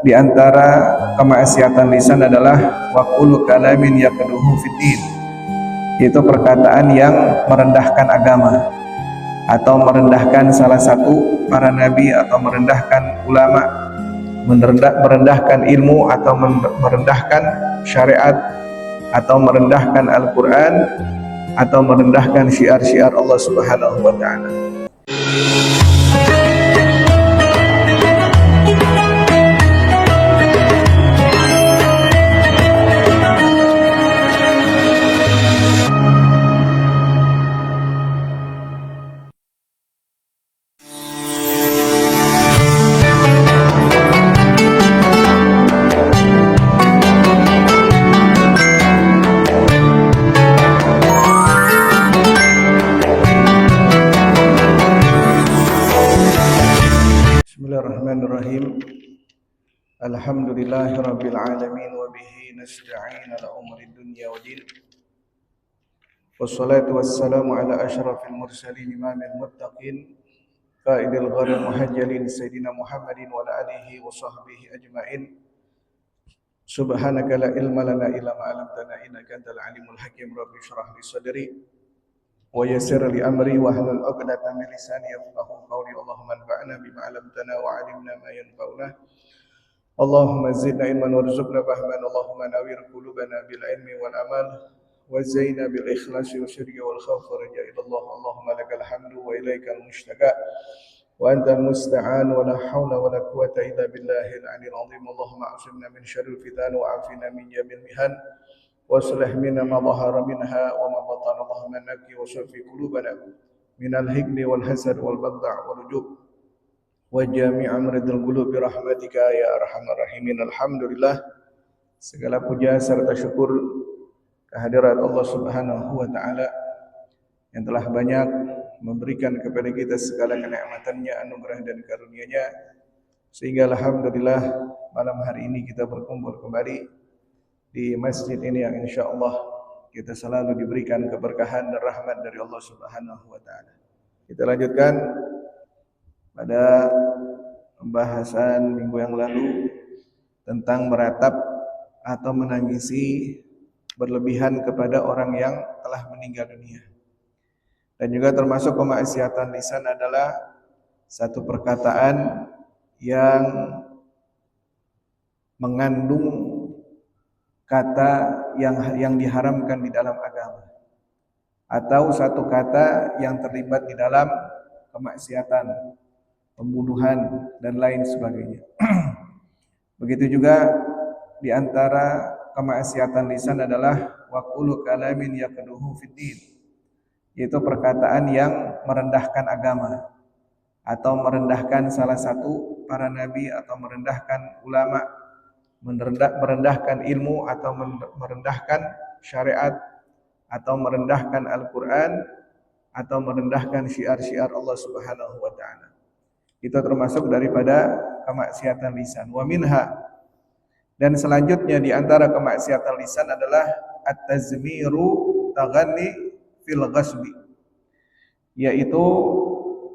Di antara kemaksiatan lisan adalah waqulu kalamin yaqduhu fiddin, yaitu perkataan yang merendahkan agama atau merendahkan salah satu para nabi atau merendahkan ulama, merendahkan ilmu atau merendahkan syariat atau merendahkan Al-Quran atau merendahkan syiar-syiar Allah Subhanahu wa ta'ala. Bismillahirrahmanirrahim. Alhamdulillahi rabbil alamin wa bihi nasta'in ala umuri dunya waddin. Wassalatu wassalamu ala asyrafil mursalin imamil muttaqin qaidil gharil muhajjalin sayyidina Muhammadin wa ala alihi wa sahbihi ajmain. Subhanaka la ilma lana illa ma 'allamtana innaka antal alimul hakim. Rabbi shrah li sadri wa yassir li amri wa hlul 'uqdatam min lisani yafqahu qawli. Allahumma anfa'na bima 'allamtana wa 'allimna ma yanfa'una. Allahumma zidna ilman warzuqna fahman. Allahumma nawwir qulubana bil ilmi wal amal wa zayyinna bil ikhlasi wa syirki wal khawfi raja ila Allah. Allahumma lakal hamdu wa ilaikal mushtaqa wa antal musta'an wa la hawla wa la quwwata illa billahil 'aliyyil 'azim. Allahumma a'simna min syarril fitan wa 'afina min jamil mihan waslih minna ma dhahara minha wa ma batana. Allahumma nakki wa shaffi qulubana minal hikdi wal hasad wal baghdha' wal ujub wa jami' amridil qulub bi rahmatika ya arhamar rahimin. Alhamdulillah, segala puja serta syukur kehadirat Allah Subhanahu wa taala yang telah banyak memberikan kepada kita segala kenikmatan-Nya, anugerah dan karunia-Nya, sehingga alhamdulillah malam hari ini kita berkumpul kembali di masjid ini yang insyaallah kita selalu diberikan keberkahan dan rahmat dari Allah Subhanahu wa taala. Kita lanjutkan pada pembahasan minggu yang lalu tentang meratap atau menangisi berlebihan kepada orang yang telah meninggal dunia. Dan juga termasuk kemaksiatan lisan adalah satu perkataan yang mengandung kata yang diharamkan di dalam agama, atau satu kata yang terlibat di dalam kemaksiatan, pembunuhan dan lain sebagainya. Begitu juga di antara kemaksiatan lisan adalah waqulu kalamin yaqduhu fiddin, yaitu perkataan yang merendahkan agama atau merendahkan salah satu para nabi atau merendahkan ulama, merendahkan ilmu atau merendahkan syariat atau merendahkan Al-Quran atau merendahkan syiar-syiar Allah Subhanahu wa ta'ala. Itu termasuk daripada kemaksiatan lisan. Wa minha, dan selanjutnya di antara kemaksiatan lisan adalah at-tazmiru taghanni fil ghasbi, yaitu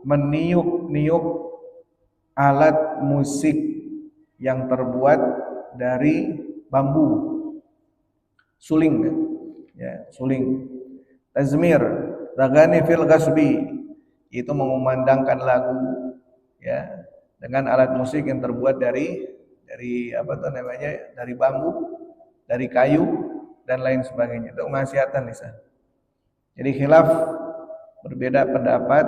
meniup-niup alat musik yang terbuat dari bambu, suling, ya, suling. Tazmir, taghanni fil ghasbi, itu mengumandangkan lagu, ya, dengan alat musik yang terbuat dari dari bambu, dari kayu dan lain sebagainya. Itu kemaksiatan lisan. Jadi khilaf, berbeda pendapat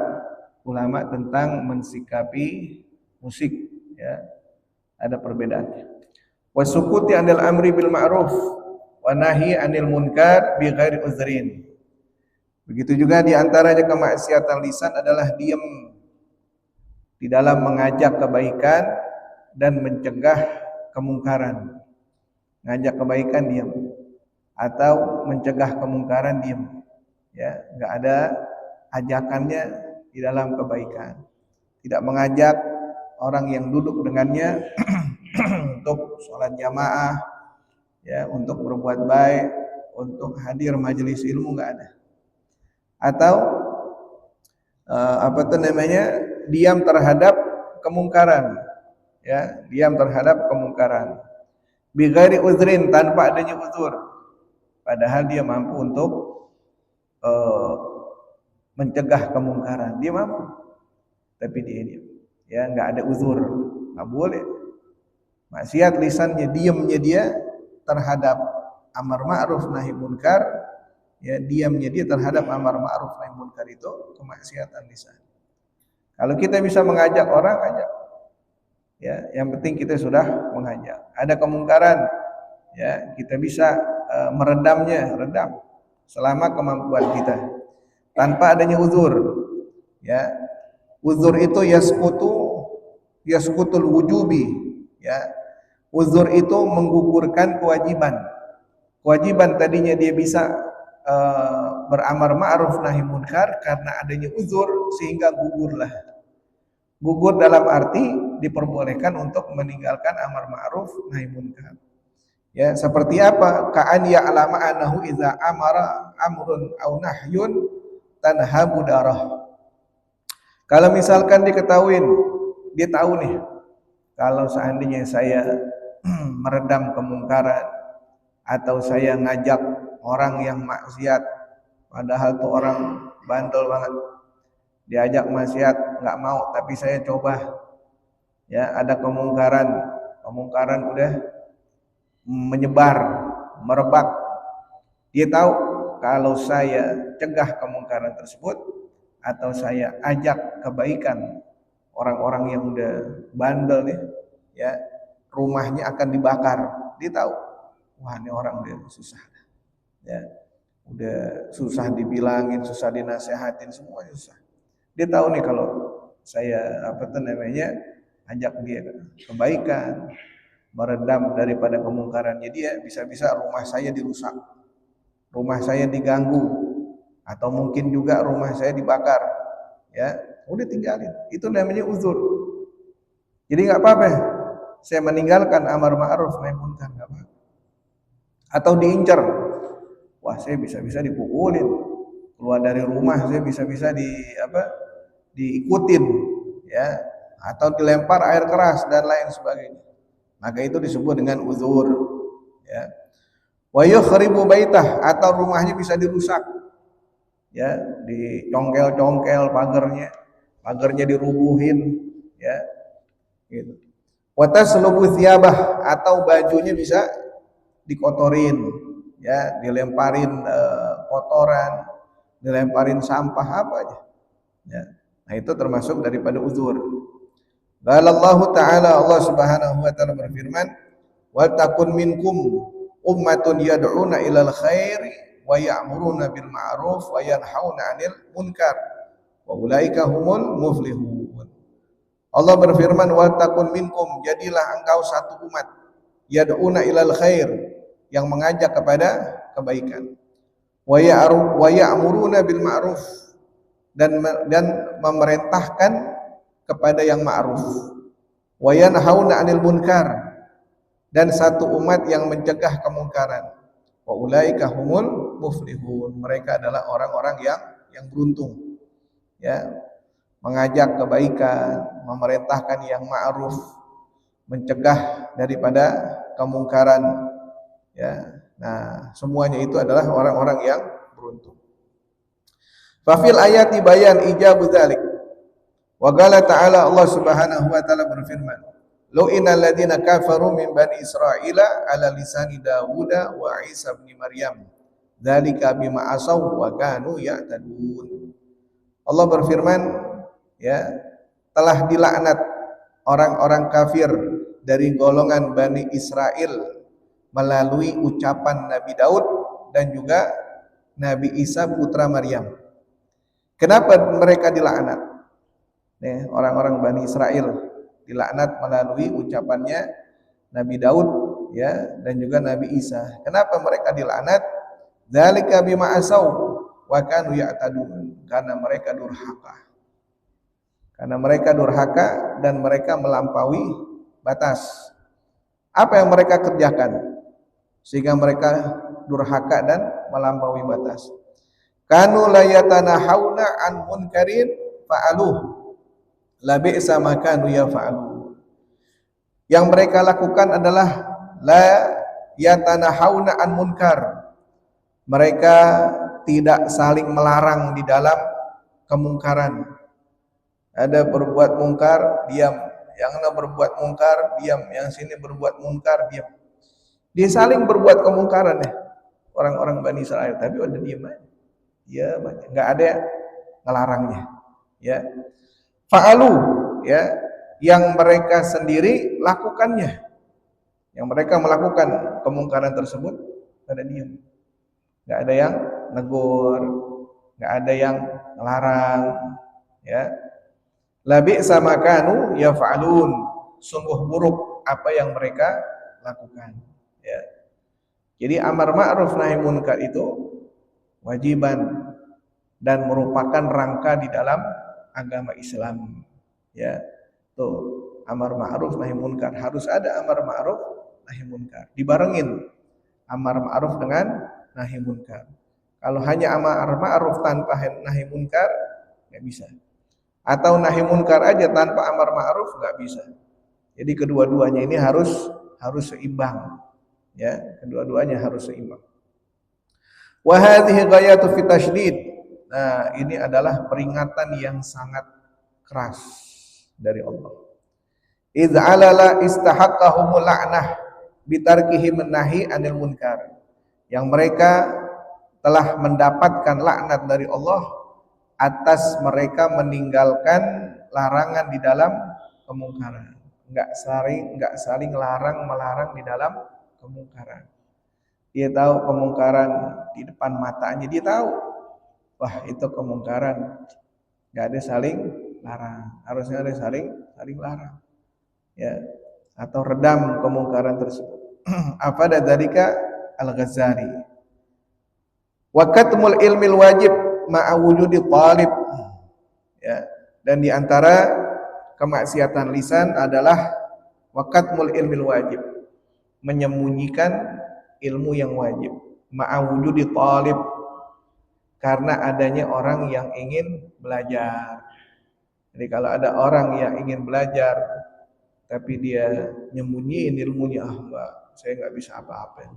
ulama tentang mensikapi musik, ya, ada perbedaannya. Wasukuti 'anil amri bil ma'ruf wa nahi 'anil munkar bi ghairi uzrin. Begitu juga di antaranya kemaksiatan lisan adalah diam di dalam mengajak kebaikan dan mencegah kemungkaran. Ngajak kebaikan diam, atau mencegah kemungkaran diam. Ya, enggak ada ajakannya di dalam kebaikan. Tidak mengajak orang yang duduk dengannya untuk sholat jamaah, ya, untuk berbuat baik, untuk hadir majelis ilmu, enggak ada. Atau diam terhadap kemungkaran, ya, diam terhadap kemungkaran. Bi ghairi uzrin, tanpa adanya uzur. Padahal dia mampu untuk mencegah kemungkaran, dia mampu. Tapi dia diam. Ya, enggak ada uzur. Enggak boleh. Maksiat lisannya, diamnya dia terhadap amar ma'ruf nahi munkar, ya, diamnya dia terhadap amar ma'ruf nahi munkar itu kemaksiatan lisan. Kalau kita bisa mengajak orang, ajak. Ya, yang penting kita sudah mengajak. Ada kemungkaran, ya, kita bisa meredamnya, redam selama kemampuan kita tanpa adanya uzur. Ya, uzur itu yasqutul wujubi, ya. Uzur itu menggugurkan kewajiban. Kewajiban tadinya dia bisa beramar ma'ruf nahi munkar, karena adanya uzur sehingga gugurlah. Gugur dalam arti diperbolehkan untuk meninggalkan amar ma'ruf nahi munkar. Ya, seperti apa? Ka'an ya'lama annahu idza amara amrun aw nahyun tanhabu darah. Kalau misalkan diketahui, dia tahu nih, kalau seandainya saya meredam kemungkaran atau saya ngajak orang yang maksiat, padahal tuh orang bandel banget, diajak maksiat nggak mau, tapi saya coba, ya, ada kemungkaran udah menyebar, merebak, dia tahu kalau saya cegah kemungkaran tersebut atau saya ajak kebaikan orang-orang yang udah bandel nih, ya, rumahnya akan dibakar, dia tahu, wah ini orang udah susah, ya, udah susah dibilangin, susah dinasehatin, semuanya susah. Dia tahu nih kalau saya ajak dia kebaikan, meredam daripada kemungkarannya dia, bisa-bisa rumah saya dirusak, rumah saya diganggu, atau mungkin juga rumah saya dibakar, ya, udah tinggalin. Itu namanya uzur. Jadi nggak apa-apa saya meninggalkan amar ma'ruf nahi munkar, nggak apa-apa. Atau diincar, wah saya bisa-bisa dipukulin, keluar dari rumah saya bisa-bisa diikutin, ya, atau dilempar air keras dan lain sebagainya. Maka itu disebut dengan uzur, ya. Wa yukhribu baitah, atau rumahnya bisa dirusak, ya, dicongkel-congkel pagarnya dirubuhin, ya, gitu. Wa taslubu thiyabah, atau bajunya bisa dikotorin, ya, dilemparin kotoran, dilemparin sampah apa aja, ya. Nah, itu termasuk daripada uzur. Qalallahu ta'ala, Allah Subhanahu wa taala berfirman, wa takun minkum ummatun yad'una ilal khairi wa ya'muruna bil ma'ruf wa yanhauna 'anil munkar wa ulaika humul muflihun. Allah berfirman, wa takun minkum, jadilah engkau satu umat, yad'una ilal khair, yang mengajak kepada kebaikan, wa ya'muruna bil ma'ruf, dan memerintahkan kepada yang ma'ruf, wa yanhauna 'anil munkar, dan satu umat yang mencegah kemungkaran, wa ulaika humul muflihun, mereka adalah orang-orang yang beruntung, ya, mengajak kebaikan, memerintahkan yang ma'ruf, mencegah daripada kemungkaran, ya. Nah, semuanya itu adalah orang-orang yang beruntung. Fafil ayati bayan ijabu dzalik. Wa qala ta'ala, Allah Subhanahu wa taala berfirman, lu'inal ladzina kafaru min bani Israila ala lisani Dawud wa Isa bin Maryam, dzalika bima asaw wa kanu ya'tadun. Allah berfirman, ya, telah dilaknat orang-orang kafir dari golongan Bani Israel melalui ucapan Nabi Daud dan juga Nabi Isa putra Maryam. Kenapa mereka dilaknat? Orang-orang Bani Israel dilaknat melalui ucapannya Nabi Daud, ya, dan juga Nabi Isa. Kenapa mereka dilaknat? Dzalika bima asaw wa kanu ya'tadun, karena mereka durhaka. Karena mereka durhaka dan mereka melampaui batas. Apa yang mereka kerjakan sehingga mereka durhaka dan melampaui batas? Kanu la yatanahawna an munkarin fa'aluh, la bi'sa ma kanu yaf'alun. Yang mereka lakukan adalah la yatanahawna an munkar. Mereka tidak saling melarang di dalam kemungkaran. Ada berbuat mungkar, diam. Yang ana berbuat mungkar, diam. Yang sini berbuat mungkar, diam. Dia saling berbuat kemungkaran ya. Orang-orang Bani Israel, tapi udah diam aja. Ya, enggak ada ngelarangnya. Ya. Fa'alu, ya, yang mereka sendiri lakukannya. Yang mereka melakukan kemungkaran tersebut pada diam. Enggak ada yang negur, enggak ada yang ngelarang, ya. Labi sama kanu yaf'alun, sungguh buruk apa yang mereka lakukan, ya. Jadi amar ma'ruf nahi munkar itu wajiban dan merupakan rangka di dalam agama Islam, ya. Tuh, amar ma'ruf nahi munkar, harus ada amar ma'ruf nahi munkar, dibarengin amar ma'ruf dengan nahi munkar. Kalau hanya amar ma'ruf tanpa nahi munkar nggak bisa. Atau nahi munkar aja tanpa amar ma'ruf nggak bisa. Jadi kedua-duanya ini harus seimbang, ya. Kedua-duanya harus seimbang. Wa hadhihi ghayatu fi tasydid. Nah, ini adalah peringatan yang sangat keras dari Allah. Idz alala istahaqqahumul la'nah bitarkihim nahi anil munkar. Yang mereka telah mendapatkan laknat dari Allah atas mereka meninggalkan larangan di dalam kemungkaran. Enggak saling melarang di dalam kemungkaran. Dia tahu kemungkaran di depan matanya, dia tahu. Wah, itu kemungkaran. Enggak ada saling larang. Harusnya ada saling larang. Ya, atau redam kemungkaran tersebut. Apa dzalika Al-Ghazali. Wa katmul ilmil wajib ma'a wujudi talib, ya. Dan di antara kemaksiatan lisan adalah waqatmul ilmil wajib, menyembunyikan ilmu yang wajib, ma'a wujudi talib, karena adanya orang yang ingin belajar. Jadi kalau ada orang yang ingin belajar tapi dia nyembunyiin ilmunya, enggak, saya enggak bisa apa-apa,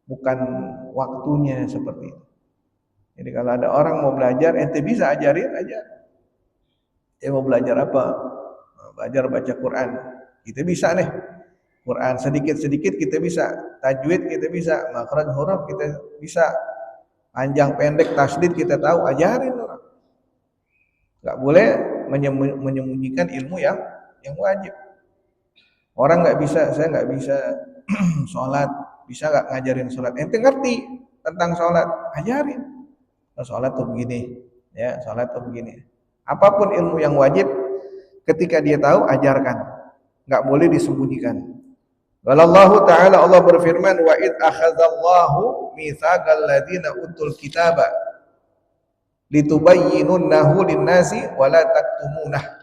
bukan waktunya seperti itu. Jadi kalau ada orang mau belajar, ente bisa ajarin aja. Dia mau belajar apa? Belajar baca Quran. Kita bisa nih. Quran sedikit-sedikit kita bisa. Tajwid kita bisa. Makhraj huruf kita bisa. Panjang pendek tasydid kita tahu, ajarin orang. Enggak boleh menyembunyikan ilmu yang wajib. Orang enggak bisa, saya enggak bisa sholat. Bisa enggak ngajarin sholat? Ente ngerti tentang sholat, ajarin. Sholat tuh begini, ya, sholat tuh begini. Apapun ilmu yang wajib, ketika dia tahu, ajarkan. Nggak boleh disembunyikan. Wallahu ta'ala, Allah berfirman, wa id akhadzallahu mitsaqal ladzina utul kitaba litubayyinunnahu lin-nasi wa la taktumunah.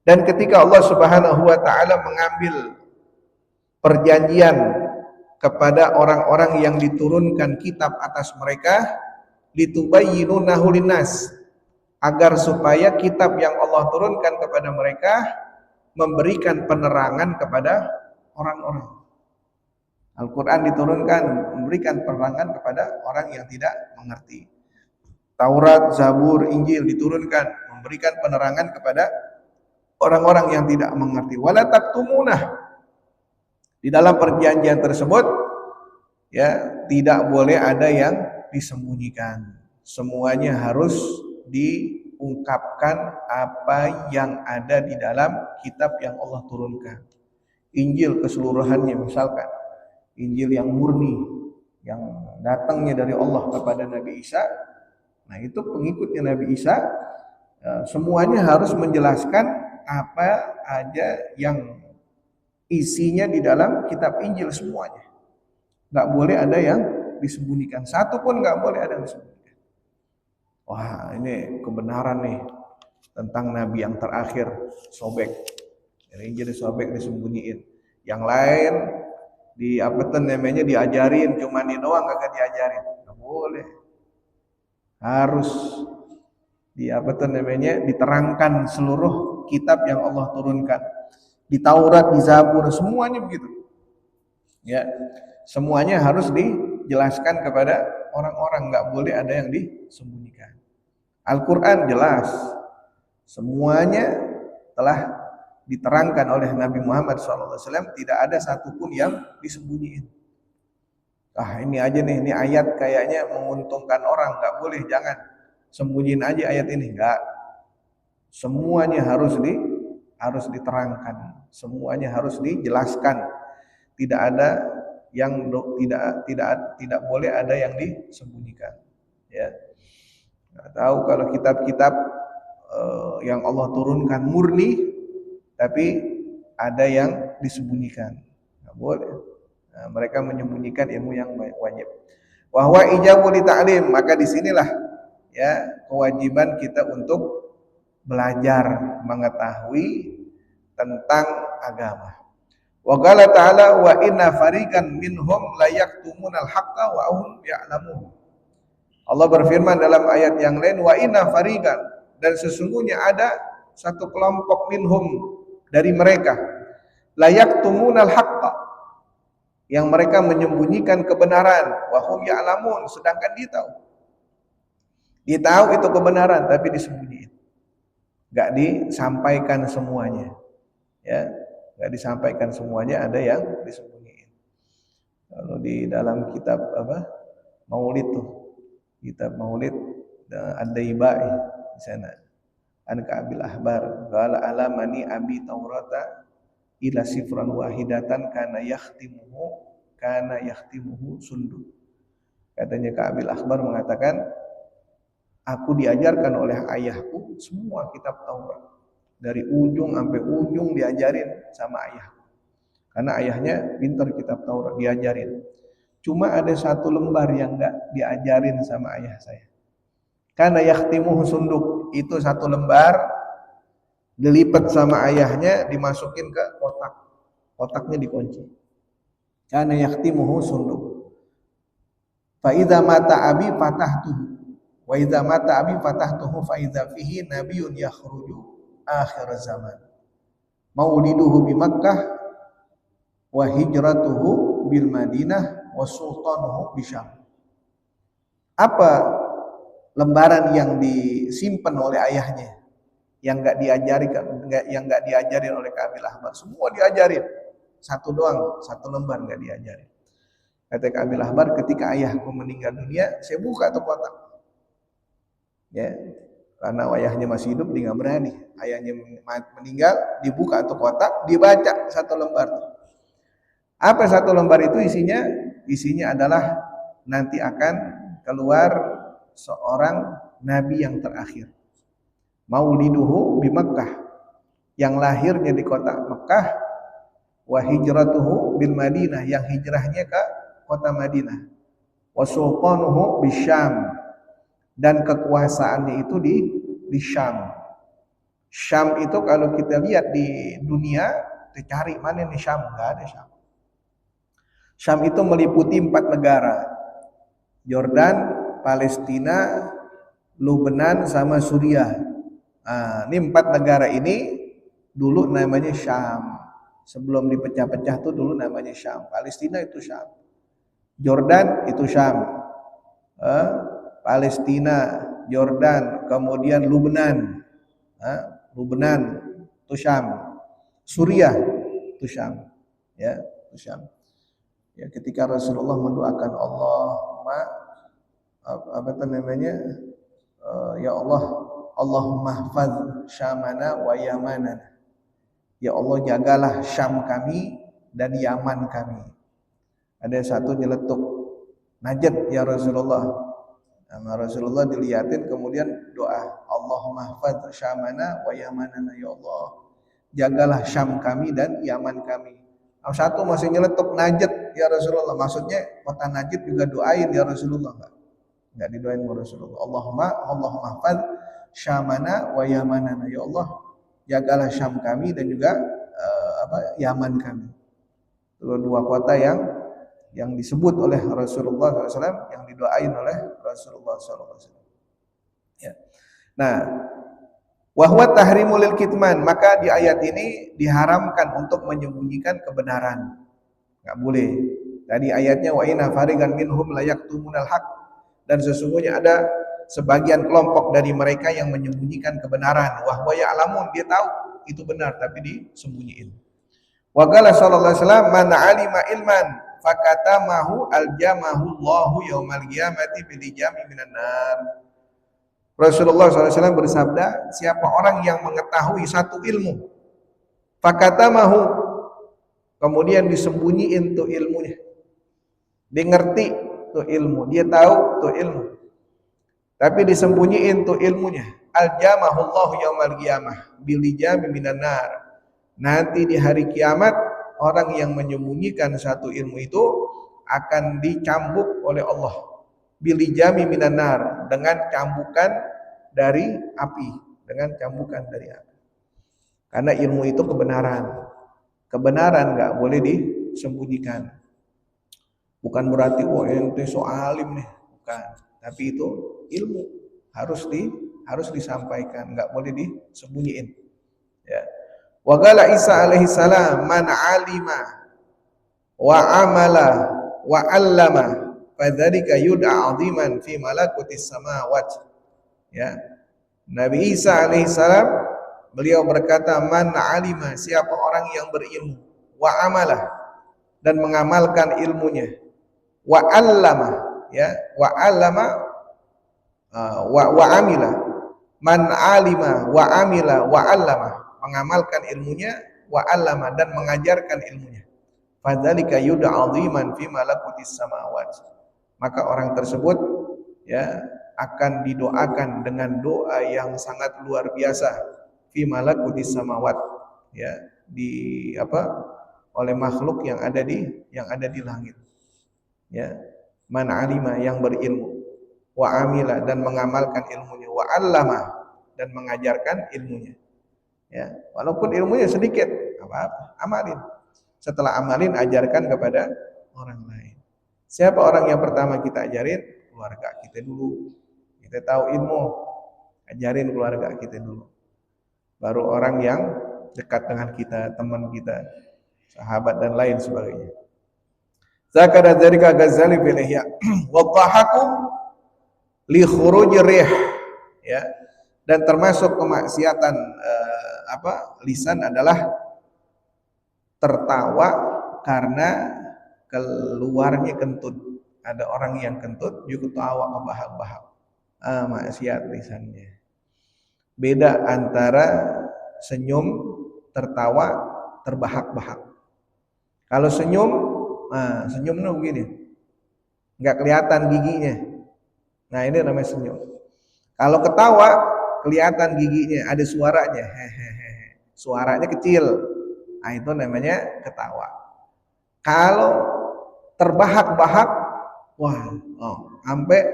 Dan ketika Allah Subhanahu wa taala mengambil perjanjian kepada orang-orang yang diturunkan kitab atas mereka, litubayyinunahu linnas, agar supaya kitab yang Allah turunkan kepada mereka memberikan penerangan kepada orang-orang. Al-Quran diturunkan memberikan penerangan kepada orang yang tidak mengerti. Taurat, Zabur, Injil diturunkan memberikan penerangan kepada orang-orang yang tidak mengerti. Wala taktumunah, di dalam perjanjian tersebut, ya, tidak boleh ada yang disembunyikan. Semuanya harus diungkapkan apa yang ada di dalam kitab yang Allah turunkan. Injil keseluruhannya, misalkan Injil yang murni, yang datangnya dari Allah kepada Nabi Isa. Nah, itu pengikutnya Nabi Isa, semuanya harus menjelaskan apa aja yang isinya di dalam kitab Injil semuanya. Nggak boleh ada yang disembunyikan, satu pun nggak boleh ada yang disembunyikan. Wah, ini kebenaran nih tentang Nabi yang terakhir, sobek. Ini jadi sobek disembunyiin. Yang lain di apa tuh namanya diajarin, cuma ini doang kagak diajarin. Nggak boleh. Harus di apa tuh namanya diterangkan seluruh kitab yang Allah turunkan. Di Taurat, di Zabur, semuanya begitu. Ya, semuanya harus dijelaskan kepada orang-orang, nggak boleh ada yang disembunyikan. Al-Quran jelas, semuanya telah diterangkan oleh Nabi Muhammad SAW, tidak ada satupun yang disembunyiin. Ah ini aja nih, ini ayat kayaknya menguntungkan orang, nggak boleh, jangan sembunyiin aja ayat ini, nggak. Semuanya harus diterangkan, semuanya harus dijelaskan. Tidak ada yang tidak boleh ada yang disembunyikan. Ya, nggak tahu kalau kitab-kitab yang Allah turunkan murni, tapi ada yang disembunyikan, nggak boleh. Nah, mereka menyembunyikan ilmu yang wajib. Wahwa ijabu li ta'lim, maka disinilah ya kewajiban kita untuk belajar mengetahui tentang agama. Wa qala ta'ala wa inna fariqan minhum la yaktumunal haqqa wa hum ya'lamun. Allah berfirman dalam ayat yang lain, wa inna fariqan, dan sesungguhnya ada satu kelompok minhum dari mereka, la yaktumunal haqqa, yang mereka menyembunyikan kebenaran, wa hum ya'lamun, sedangkan dia tahu. Dia tahu itu kebenaran tapi disembunyiin. Enggak disampaikan semuanya. Ya, nggak disampaikan semuanya, ada yang disembunyiin. Kalau di dalam kitab Maulid tuh, kitab Maulid Ad-Daibai di sana, an Ka'bil Ahbar qala alamani abi taurata ila sifran wahidatan kana yakhtimuhu sundu. Katanya Ka'bil Ahbar mengatakan, aku diajarkan oleh ayahku semua kitab Taurat, dari ujung sampai ujung diajarin sama ayahku. Karena ayahnya pintar kitab Taurat, diajarin. Cuma ada satu lembar yang enggak diajarin sama ayah saya. Karena yakhtimuhu sunduk, itu satu lembar dilipat sama ayahnya, dimasukin ke kotak. Kotaknya dikunci. Karena yakhtimuhu sunduk. Fa idza mata abi fatahtuhu. Wa idza mata abi fatahtuhu fa idza fihi nabiyyun yakhruju akhir zaman. Mauliduhu bi Makkah wa hijratuhu bil Madinah wa sultanuhu bi Syam. Apa lembaran yang disimpan oleh ayahnya yang enggak diajarin oleh Ka'bil Ahbar? Semua diajarin. Satu doang, satu lembar enggak diajarin. Kata Ka'bil Ahbar, ketika ayahku meninggal dunia, saya buka tuh kotak. Ya, karena ayahnya masih hidup, dia nggak berani. Ayahnya meninggal, dibuka tuh kotak, dibaca satu lembar. Apa satu lembar itu isinya? Isinya adalah nanti akan keluar seorang nabi yang terakhir. Mauliduhu bi Makkah, yang lahirnya di kota Makkah, wa hijratuhu bil Madinah, yang hijrahnya ke kota Madinah, wa sultanuhu bi Syam, dan kekuasaannya itu di Syam. Syam itu kalau kita lihat di dunia, kita cari mana nih Syam, enggak ada Syam. Syam itu meliputi 4 negara. Yordan, Palestina, Lebanon sama Suriah. Nah, ini 4 negara ini dulu namanya Syam. Sebelum dipecah-pecah tuh dulu namanya Syam. Palestina itu Syam. Yordan itu Syam. Palestina, Yordan, kemudian Lebanon. Lebanon itu Syam. Suriah itu Syam. Ya, itu Syam. Ya, ketika Rasulullah mendoakan Allahumma ya Allah, Allahumma hafaz Syamana wa Yamanana. Ya Allah, jagalah Syam kami dan Yaman kami. Ada satu nyeletuk, najat ya Rasulullah. Nama Rasulullah dilihatin, kemudian doa, Allahumma hafaz Syamana wa Yamanana. Ya Allah, jagalah Syam kami dan Yaman kami. Satu masih nyeletuk, najat ya Rasulullah. Maksudnya kota Najd juga doain ya Rasulullah. Enggak didoain ya Rasulullah. Allahumma hafaz Syamana wa Yamanana. Ya Allah, jagalah Syam kami dan juga Yaman kami. Itu 2 kota yang disebut oleh Rasulullah SAW, yang didoain oleh Rasulullah SAW. Ya. Nah, Wa huwa tahrimul lil kitman, maka di ayat ini diharamkan untuk menyembunyikan kebenaran. Enggak boleh. Tadi ayatnya wa inna farigan minhum la yaktumunal haq, dan sesungguhnya ada sebagian kelompok dari mereka yang menyembunyikan kebenaran. Wa huwa ya'lamun, dia tahu itu benar tapi disembunyiin. Wa qala sallallahu alaihi wasallam man 'alima ilman fakatamahu aljamahu Allahu yaumal qiyamati bil jami minan nar. Rasulullah SAW bersabda, siapa orang yang mengetahui satu ilmu, fakatamahu, kemudian disembunyiin tuh ilmunya, dia ngerti tuh ilmu, dia tahu tuh ilmu, tapi disembunyiin tuh ilmunya, aljamahu Allahu yaumal qiyamah bil jami minan nar. Nanti di hari kiamat orang yang menyembunyikan satu ilmu itu akan dicambuk oleh Allah bilijami minan nar, dengan cambukan dari api, dengan cambukan dari api. Karena ilmu itu kebenaran nggak boleh disembunyikan. Bukan berarti ente so alim nih, bukan. Tapi itu ilmu harus disampaikan, nggak boleh disembunyiin. Ya. Wa qala Isa alaihi salam man alima wa amala wa allama fadzalika yud'a 'aziman fi malakutis samawati. Ya. Nabi Isa alaihi salam beliau berkata man alima, siapa orang yang berilmu, wa amala, dan mengamalkan ilmunya, wa allama, ya, wa allama wa amila, man alima wa amila wa allama, mengamalkan ilmunya, wa allama, dan mengajarkan ilmunya, fadzalika yud'a 'aziman fi malakutis samawati, maka orang tersebut ya akan didoakan dengan doa yang sangat luar biasa, fi malakutis samawat, ya, di oleh makhluk yang ada di langit. Ya, man alima, yang berilmu, wa amila, dan mengamalkan ilmunya, wa allama, dan mengajarkan ilmunya. Ya, walaupun ilmunya sedikit, apa-apa, amalin. Setelah amalin, ajarkan kepada orang lain. Siapa orang yang pertama kita ajarin? Keluarga kita dulu. Kita tahu ilmu, ajarin keluarga kita dulu. Baru orang yang dekat dengan kita, teman kita, sahabat dan lain sebagainya. Zakara dzalika Ghazali fil Ihya. Wa dhahaku li khuruj rih, ya. Dan termasuk kemaksiatan lisan adalah tertawa karena keluarnya kentut. Ada orang yang kentut juga ketawa kebahak-bahak. Maksiat lisannya. Beda antara senyum, tertawa, terbahak-bahak. Kalau senyum, senyumnya begini, nggak kelihatan giginya. Nah, ini namanya senyum. Kalau ketawa, kelihatan giginya, ada suaranya, hehehe. Suaranya kecil. Nah, itu namanya ketawa. Kalau terbahak-bahak, wah, sampai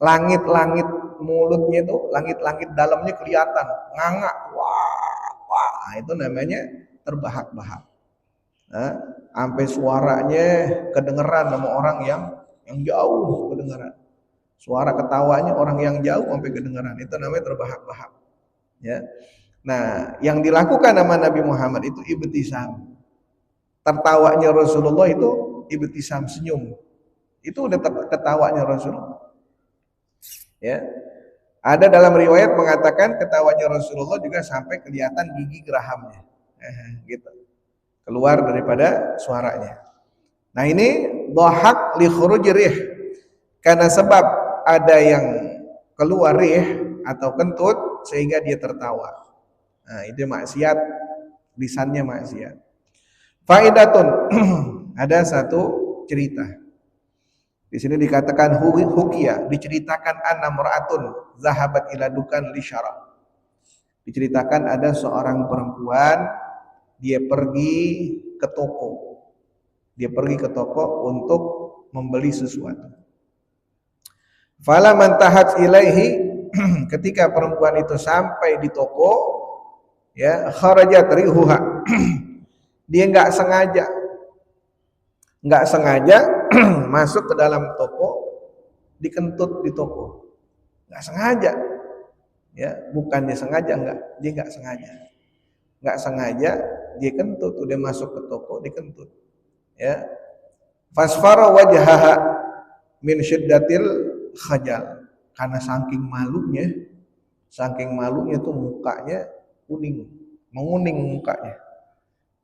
langit-langit mulutnya itu, langit-langit dalamnya kelihatan, nganga, wah, nah, itu namanya terbahak-bahak. Nah, sampai suaranya kedengeran sama orang yang jauh kedengeran. Suara ketawanya orang yang jauh sampai kedengeran, itu namanya terbahak-bahak. Ya. Nah, yang dilakukan sama Nabi Muhammad itu ibtisam. Tertawanya Rasulullah itu ibtisam, senyum. Itu udah ketawanya Rasulullah. Ya. Ada dalam riwayat mengatakan ketawanya Rasulullah juga sampai kelihatan gigi gerahamnya. Gitu. Keluar daripada suaranya. Nah, ini dhahak li khuruj rih. Karena sebab ada yang keluar rih atau kentut sehingga dia tertawa. Nah, itu maksiat, lisannya maksiat. Faidatun. Ada satu cerita. Di sini dikatakan hukia, diceritakan anna mar'atun zahabat ila dukan li syara. Diceritakan ada seorang perempuan, dia pergi ke toko. Dia pergi ke toko untuk membeli sesuatu. Fala man tahat ilaihi, ketika perempuan itu sampai di toko, ya, kharajat rihuha. Dia enggak sengaja masuk ke dalam toko, dikentut di toko. Enggak sengaja. Ya, bukannya sengaja, enggak, dia enggak sengaja dia kentut, udah masuk ke toko dikentut, ya. Fasfara wajhaha min syiddatil khajal, karena saking malunya tuh mukanya kuning, menguning mukanya.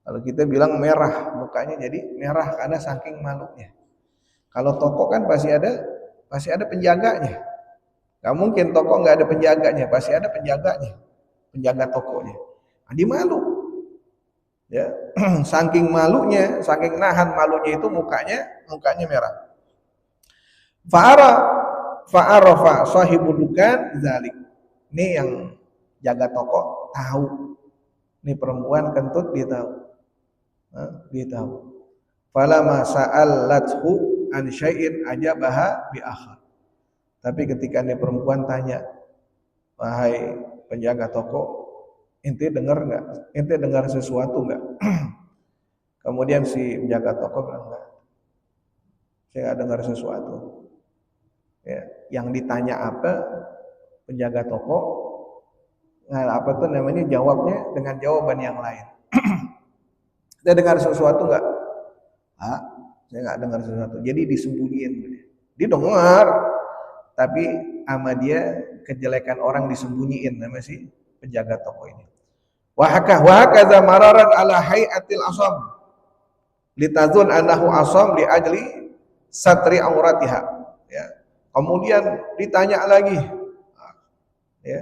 Kalau kita bilang merah, mukanya jadi merah karena saking malunya. Kalau toko kan pasti ada penjaganya. Gak mungkin toko nggak ada penjaganya, pasti ada penjaganya, penjaga tokonya. Nah, dia malu, ya. Saking malunya, saking nahan malunya itu mukanya merah. Fa'arafa sahibul dukan zalik. Ini yang jaga toko tahu. Ini perempuan kentut dia tahu. Dia tahu. Falama sa'allathu an syai'in ajabaha bi akhar. Tapi ketika ini perempuan tanya, wahai penjaga toko, ente dengar nggak? Ente dengar sesuatu nggak? Kemudian si penjaga toko bilang enggak, saya nggak dengar sesuatu. Ya, yang ditanya apa penjaga toko, apa tuh namanya, jawabnya dengan jawaban yang lain. Saya dengar sesuatu nggak? Ah, saya nggak dengar sesuatu. Jadi disembunyiin. Dia dengar, tapi sama dia kejelekan orang disembunyiin sama si penjaga toko ini. Wahakadza mararan ala hayatil asam litazun annahu asam li ajli satri auratiha, ya. Kemudian ditanya lagi, ya.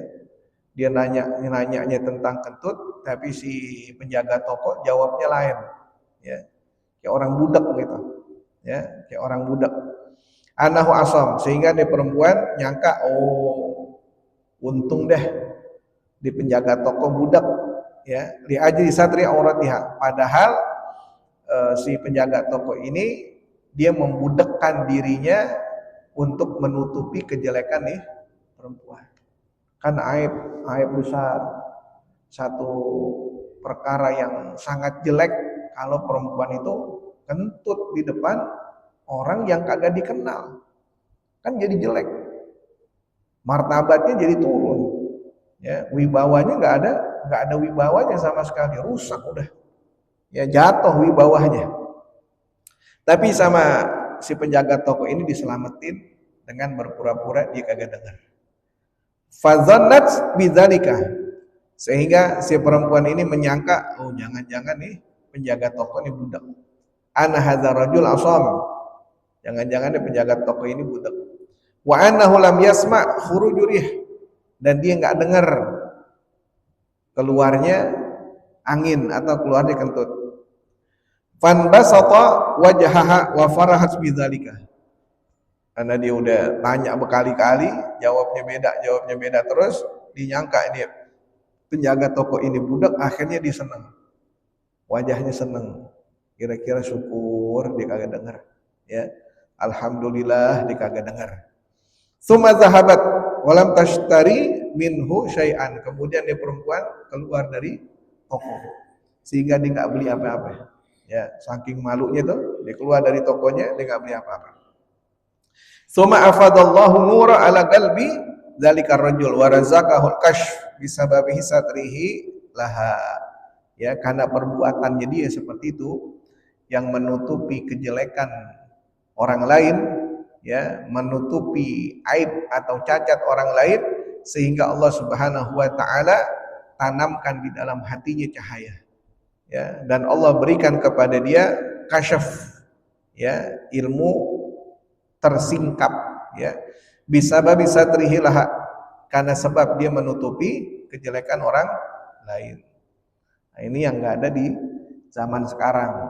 Dia nanyanya tentang kentut, tapi si penjaga toko jawabnya lain, ya. Kayak orang budak gitu, ya, kayak orang budak. Anahu asam, sehingga dia perempuan nyangka, oh untung deh di penjaga toko budak, ya, li ajli satri auratiha. Padahal si penjaga toko ini dia membudakkan dirinya untuk menutupi kejelekan nih perempuan. Kan aib besar, satu perkara yang sangat jelek kalau perempuan itu kentut di depan orang yang kagak dikenal, kan jadi jelek, martabatnya jadi turun, ya, wibawanya nggak ada wibawanya sama sekali, rusak udah, ya, jatuh wibawanya. Tapi sama si penjaga toko ini diselamatin dengan berpura-pura dia kagak dengar. Fadzannat bidzalika, sehingga si perempuan ini menyangka, oh jangan-jangan nih penjaga toko ini budak. Ana hadzal rajul asam, jangan-jangan nih penjaga toko ini budak. Wa annahu lam yasma' khurujurih, dan dia enggak dengar keluarnya angin atau keluarnya kentut. Fanbasata wajhaha wa farahat bidzalika. Karena dia udah tanya berkali-kali, jawabnya beda terus, dinyangka ini penjaga toko ini budak, akhirnya dia senang. Wajahnya senang. Kira-kira syukur dia kagak dengar, ya. Alhamdulillah dia kagak dengar. Tsumma zahabat walam tashtari minhu syai'an. Kemudian dia perempuan keluar dari toko sehingga dia enggak beli apa-apa. Ya, saking malunya tuh, dia keluar dari tokonya, dia enggak beli apa-apa. Tsumma afadallahu nura ala qalbi dzalika rajul wa razaqahu al-kashf bisababihi satrihi laha. Ya, karena perbuatannya dia seperti itu yang menutupi kejelekan orang lain, ya, menutupi aib atau cacat orang lain, sehingga Allah Subhanahu wa taala tanamkan di dalam hatinya cahaya. Ya, dan Allah berikan kepada dia kasyaf, ya, ilmu tersingkap, ya, bisa trihilah, karena sebab dia menutupi kejelekan orang lain. Nah, ini yang nggak ada di zaman sekarang,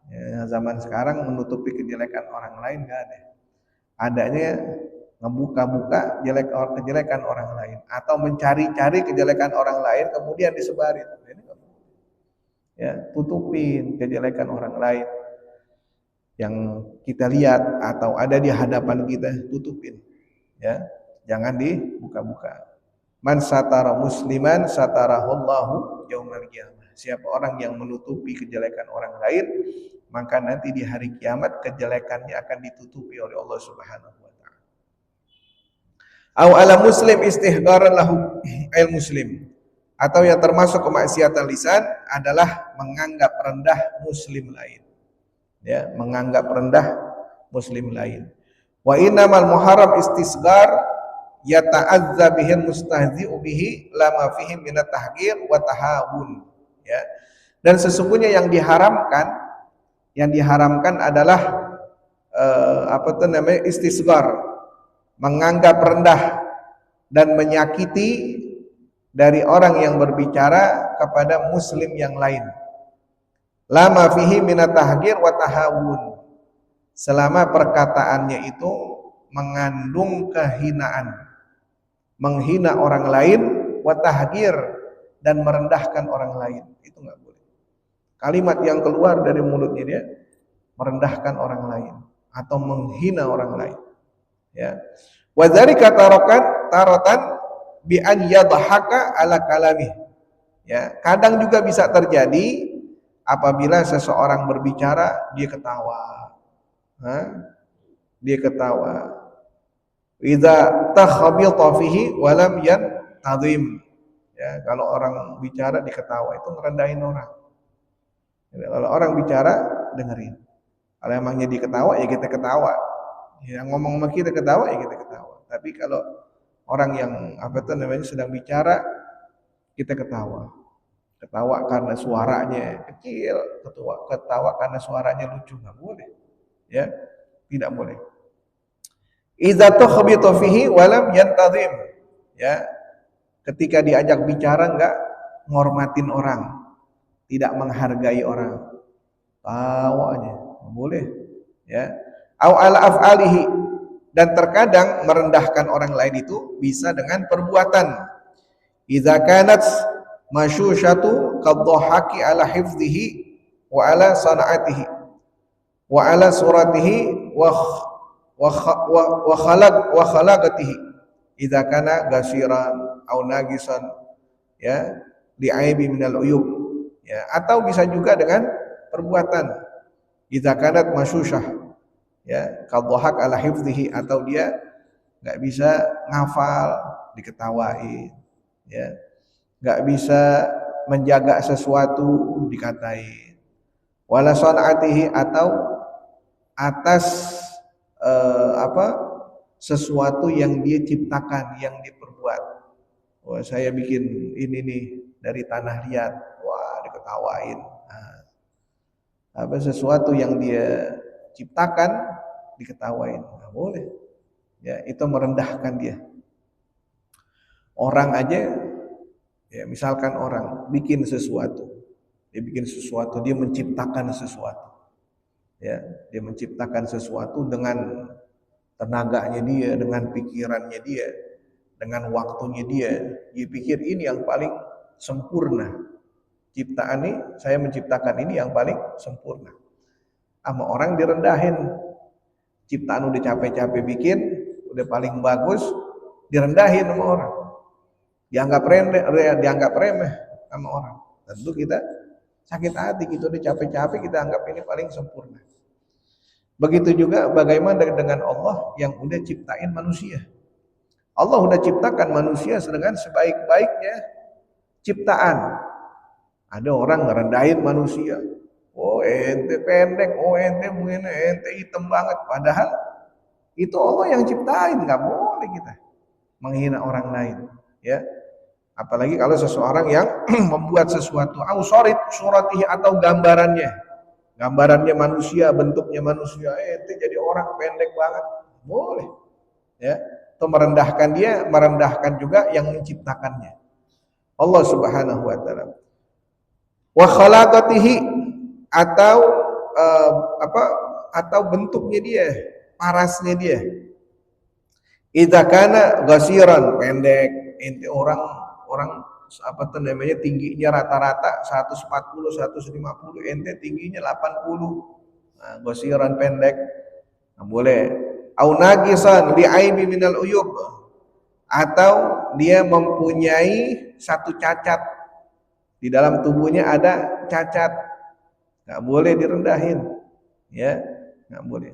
ya, zaman sekarang menutupi kejelekan orang lain nggak ada, adanya ngebuka-buka kejelekan orang lain atau mencari-cari kejelekan orang lain kemudian disebarin. Ini, ya, tutupin kejelekan orang lain yang kita lihat atau ada di hadapan kita, tutupin, ya, jangan dibuka-buka. Man satara musliman satarahullahu yaumal qiyamah. Siapa orang yang menutupi kejelekan orang lain, maka nanti di hari kiamat kejelekannya akan ditutupi oleh Allah Subhanahu wa taala. Au ala muslim istihqaran lahu al muslim. Atau yang termasuk kemaksiatan lisan adalah menganggap rendah muslim lain. Ya, menganggap rendah muslim lain. Wa innamal muharram istisghar yata'azza bihil mustahzi'u bihi lama fihi minat tahqir wa tahawun. Ya. Dan sesungguhnya yang diharamkan adalah istisghar, menganggap rendah dan menyakiti dari orang yang berbicara kepada muslim yang lain. Lama fihi minat tahqir wa tahawun, selama perkataannya itu mengandung kehinaan, menghina orang lain, wa tahqir, dan merendahkan orang lain. Itu enggak boleh. Kalimat yang keluar dari mulutnya dia merendahkan orang lain atau menghina orang lain. Ya. Wa dzalika taratan bi an yadhaka ala kalamih. Ya, kadang juga bisa terjadi apabila seseorang berbicara dia ketawa. Dia ketawa. Idza takhabita fihi wa lam yantazim. Ya, kalau orang bicara diketawa itu ngerendahin orang. Jadi, kalau orang bicara dengerin. Kalau emangnya diketawa ya kita ketawa. Yang ngomong sama kita ketawa ya kita ketawa. Tapi kalau orang yang sedang bicara kita ketawa. Ketawa karena suaranya kecil, ketawa karena suaranya lucu, nggak boleh. Ya, tidak boleh. Idza tukhbitu fihi wa lam yantazim. Ya. Ketika diajak bicara enggak ngormatin orang, tidak menghargai orang. Tawa aja, nggak boleh. Ya. Au ala af'alihi, dan terkadang merendahkan orang lain itu bisa dengan perbuatan. Idza kanat mashushatu kadhahaki ala hifdhihi wa ala sana'atihi wa ala suratihi wa khalaqatihi idza kana gasiran au nagisan, ya, li'aibi minal uyub, ya, atau bisa juga dengan perbuatan. Idza kanat mashushah, ya, kadhahak ala hifdhihi, atau dia enggak bisa ngafal diketawain, ya, enggak bisa menjaga sesuatu dikatain. Wala sana'atihi, atau atas sesuatu yang dia ciptakan, yang dia perbuat. Wah, saya bikin ini nih dari tanah liat, wah, diketawain. Sesuatu yang dia ciptakan diketawain, nggak boleh. Ya, itu merendahkan dia. Orang aja, ya, misalkan orang bikin sesuatu, dia menciptakan sesuatu. Ya, dia menciptakan sesuatu dengan tenaganya dia, dengan pikirannya dia, dengan waktunya dia. Dia pikir ini yang paling sempurna. Ciptaan ini, saya menciptakan ini yang paling sempurna. Sama orang direndahin. Ciptaan udah capek-capek bikin, udah paling bagus, direndahin sama orang. Dianggap remeh sama orang. Tentu kita sakit hati, kita udah capek-capek kita anggap ini paling sempurna. Begitu juga bagaimana dengan Allah yang udah ciptain manusia. Allah udah ciptakan manusia dengan sebaik-baiknya ciptaan. Ada orang ngerendahin manusia. Oh, ente pendek, oh ente begini, ente hitam banget. Padahal itu Allah yang ciptain, nggak boleh kita menghina orang lain. Ya, apalagi kalau seseorang yang membuat sesuatu, suratihi, atau gambarannya manusia, bentuknya manusia, ente jadi orang pendek banget, boleh. Ya, atau merendahkan dia, merendahkan juga yang menciptakannya, Allah Subhanahu wa taala. Wa khalaqatihi, atau bentuknya dia, parasnya dia. Idza kana ghasiran, pendek, ente orang tingginya rata-rata 140 150, ente tingginya 80. Nah, ghasiran, pendek, nggak boleh. Au nagisan li'aibi minal uyub, atau dia mempunyai satu cacat, di dalam tubuhnya ada cacat, nggak boleh direndahin, ya, nggak boleh.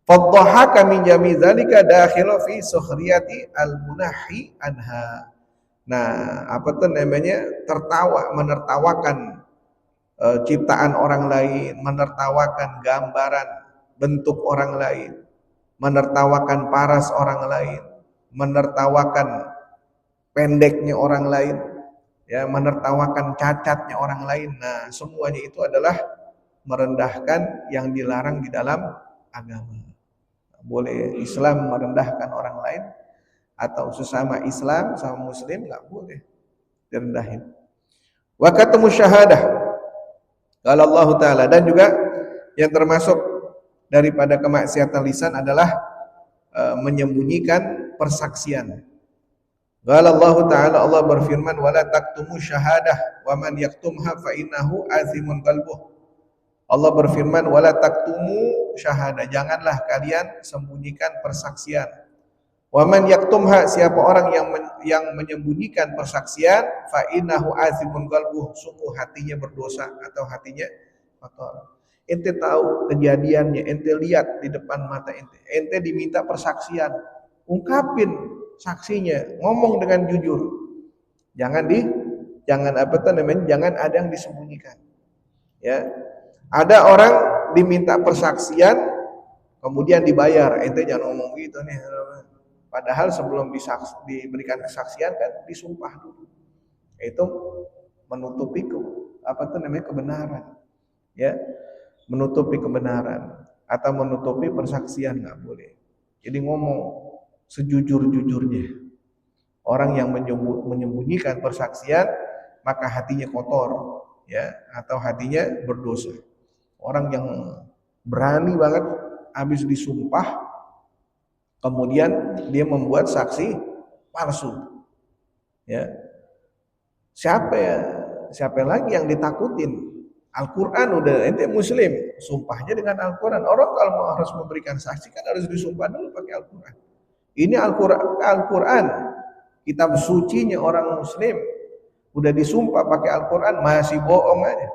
Fadhahaka min jami dzalika dakhilu fi sukhriyati al-munahi anha. Nah, apa tuh namanya? Menertawakan ciptaan orang lain, menertawakan gambaran bentuk orang lain, menertawakan paras orang lain, menertawakan pendeknya orang lain, ya, menertawakan cacatnya orang lain. Nah, semuanya itu adalah merendahkan yang dilarang di dalam agama. Boleh Islam merendahkan orang lain atau sesama Islam sama Muslim nggak boleh direndahin. Wa katamu syahadah kalau Allah Ta'ala, dan juga yang termasuk daripada kemaksiatan lisan adalah menyembunyikan persaksian. Qala Allah Ta'ala, Allah berfirman, wala taktumu syahadah wa man yaktumha fa innahu azimun qalbuh. Allah berfirman, wala taktumu syahadah, janganlah kalian sembunyikan persaksian. Wa man yaktumha, siapa orang yang menyembunyikan persaksian, fa innahu azimun qalbuh, sungguh hatinya berdosa atau hatinya kotor. Ente tahu kejadiannya, ente lihat di depan mata ente diminta persaksian, ungkapin saksinya, ngomong dengan jujur. Jangan ada yang disembunyikan. Ya. Ada orang diminta persaksian kemudian dibayar, ente jangan ngomong gitu nih. Padahal sebelum diberikan kesaksian kan disumpah dulu. Itu menutupi kebenaran. Ya. Menutupi kebenaran atau menutupi persaksian nggak boleh. Jadi ngomong sejujur-jujurnya. Orang yang menyembunyikan persaksian maka hatinya kotor, ya, atau hatinya berdosa. Orang yang berani banget habis disumpah kemudian dia membuat saksi palsu. Ya. Siapa lagi yang ditakutin? Al-Quran udah, ente Muslim, sumpahnya dengan Al-Quran. Orang kalau harus memberikan saksi kan harus disumpah dulu pakai Al-Quran. Ini Al-Quran, kitab sucinya orang Muslim, udah disumpah pakai Al-Quran, masih bohong aja.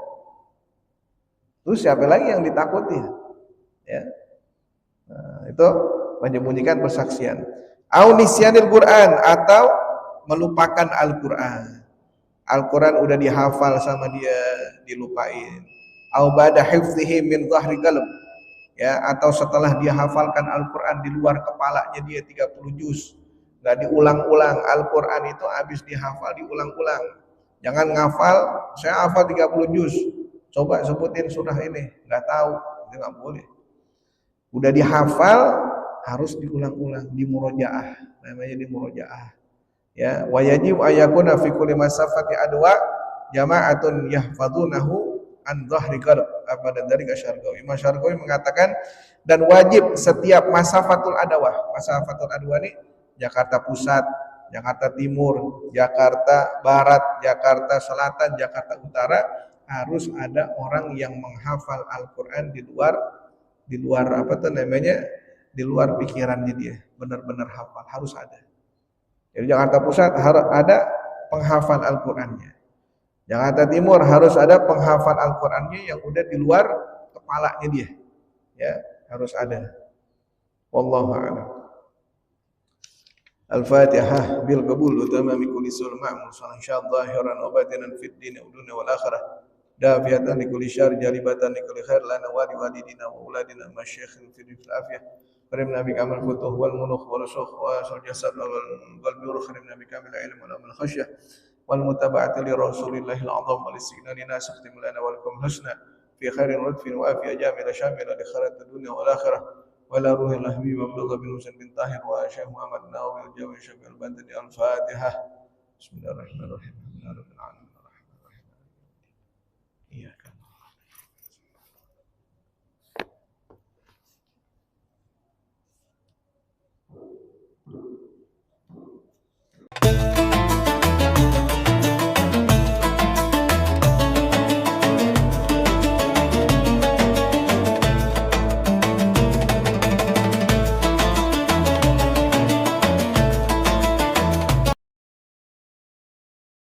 Terus siapa lagi yang ditakuti? Ya. Nah, itu menyembunyikan persaksian. Au nisyanil Quran, atau melupakan Al-Quran. Al-Quran udah dihafal sama dia, dilupain. Au ba'da hifdzihi min dhahri qalb, ya, atau setelah dia hafalkan Al-Quran di luar kepalanya dia 30 juz, nggak diulang-ulang. Al-Quran itu habis dihafal diulang-ulang. Jangan ngafal, saya hafal 30 juz, coba sebutin surah ini, nggak tahu, itu nggak boleh. Udah dihafal harus diulang-ulang, dimurojaah, namanya dimurojaah. Ya, wa yajib ayakuna fi kulli masafati adwa jama'atun yahfadunahu an dhahri qalb. Apa dari Syarqawi. Imam Syarqawi mengatakan, dan wajib setiap masafatul adwa. Masafatul adwa ini Jakarta Pusat, Jakarta Timur, Jakarta Barat, Jakarta Selatan, Jakarta Utara, harus ada orang yang menghafal Al-Qur'an di luar di luar pikirannya dia, benar-benar hafal, harus ada. Jadi Jakarta Pusat harus ada penghafal Al-Qur'annya. Jakarta Timur harus ada penghafal Al-Qur'annya yang udah di luar kepalanya dia. Ya, harus ada. Wallahu a'lam. Al-Fatihah bil qabul wa tamami kulli sul ma'mul sallallahu zahiran wa batinan fid din wa dunya wal akhirah. Dafiyatan li kulli syarr jalibatan li kulli khair lana wa li walidina wa auladina masyayikhin fil afiyah. Karimna bi kamal futuh wal muluk wal rusukh wa sul jasad wal bir karimna bi kamil ilm wal amal khasyah wal mutaba'ati li rasulillahil azam wal istighna lina sakhtim lana wa lakum husna fi khairin lutfin wa afiyah jamila shamila li khairat dunya wal akhirah wa la ruhil habib abdullah bin husain bin tahir wa syekh muhammad nawawi al jawi syekh al bandani al fatihah. Bismillahirrahmanirrahim.